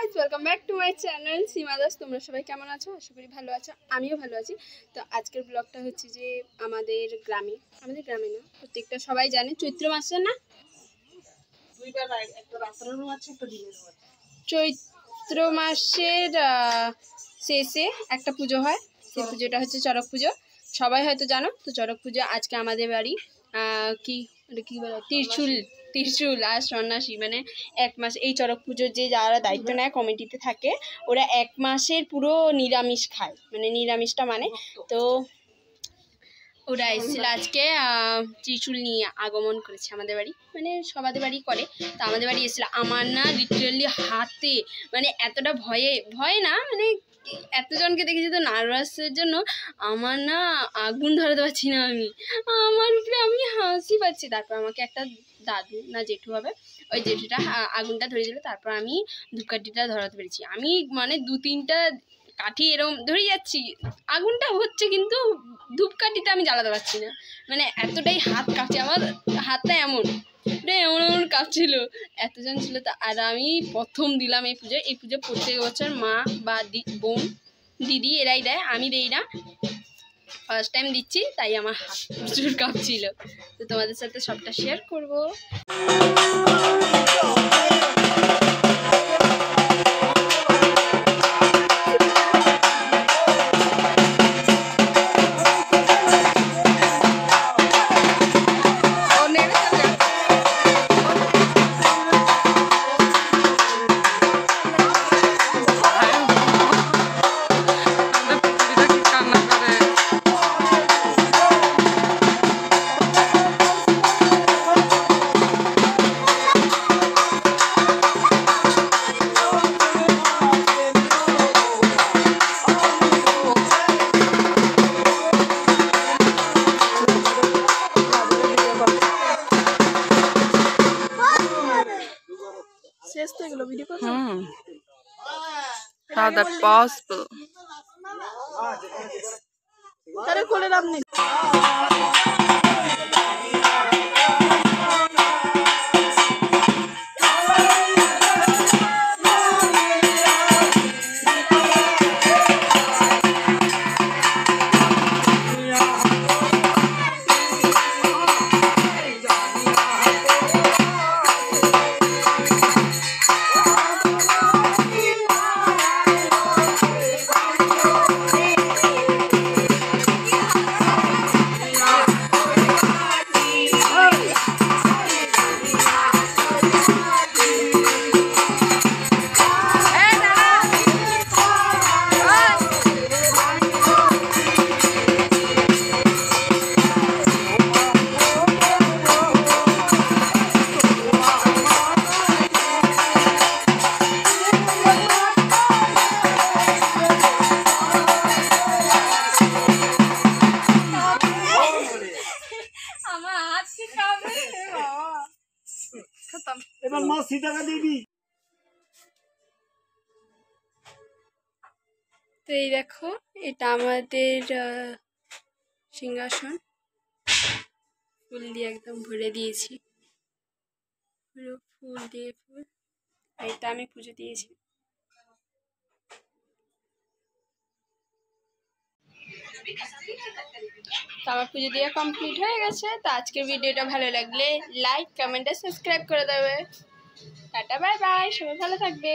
Guys, welcome back to my channel Seema Das. তোমরা সবাই কেমন আছো? আশা করি ভালো আছো, আমিও ভালো আছি। তো আজকের ব্লগটা হচ্ছে যে আমাদের গ্রামে না, প্রত্যেকটা সবাই জানে চৈত্র মাসে না, চৈত্র মাসের শেষে একটা পুজো হয়। সেই পুজোটা হচ্ছে চড়ক পুজো। সবাই হয়তো জানো। তো চড়ক পুজো আজকে আমাদের বাড়ি কি বলে ত্রিশূল আর সন্ন্যাসী, মানে এক মাস এই চড়ক পুজোর যে যারা দায়িত্ব নেয় কমিটিতে থাকে, ওরা এক মাসের পুরো নিরামিষ খায়, মানে নিরামিষটা মানে। তো ওরা এসেছিল আজকে ত্রিশূল নিয়ে আগমন করেছে আমাদের বাড়ি, মানে সবাদের বাড়ি করে। তো আমাদের বাড়ি এসেছিল। আমার না লিটারালি হাতে মানে এতটা ভয়ে না, মানে এতজনকে দেখেছি তো নার্ভাসের জন্য আমার না আগুন ধরাতে পারছি না। আমার উপরে আমি হাসি পাচ্ছি। তারপর আমাকে একটা দাদু না জেঠু হবে, ওই জেঠুটা আগুনটা ধরে দিল। তারপর আমি ধূপকাঠিটা ধরাতে পেরেছি। আমি মানে 2-3টা কাঠি এরকম ধরে যাচ্ছি, আগুনটা হচ্ছে কিন্তু ধূপকাঠিটা আমি জ্বালাতে পারছি না, মানে এতটাই হাত কাঁপছে। আমার হাতটা এমন কাঁপছিল, এতজন ছিল তো। আর আমি প্রথম দিলাম এই পুজো প্রত্যেক বছর মা বা বোন দিদি এরাই দেয়, আমি দেই না, ফার্স্ট টাইম দিচ্ছি, তাই আমার হাত প্রচুর কাঁপছিল। তো তোমাদের সাথে সবটা শেয়ার করবো। How that possible? তারে কোলে নাম নি। এবার মা সীতাকে দিবি। তো এই দেখো, এটা আমাদের সিংহাসন, ফুল দিয়ে একদম ভরে দিয়েছি, পুরো ফুল দিয়ে ফুল। এটা আমি পুজো দিয়েছি। তো আমার পুজো দিয়ে কমপ্লিট হয়ে গেছে। তো আজকের ভিডিওটা ভালো লাগলে লাইক, কমেন্ট আর সাবস্ক্রাইব করে দেবে। টাটা, বাই বাই, সবাই ভালো থাকবে।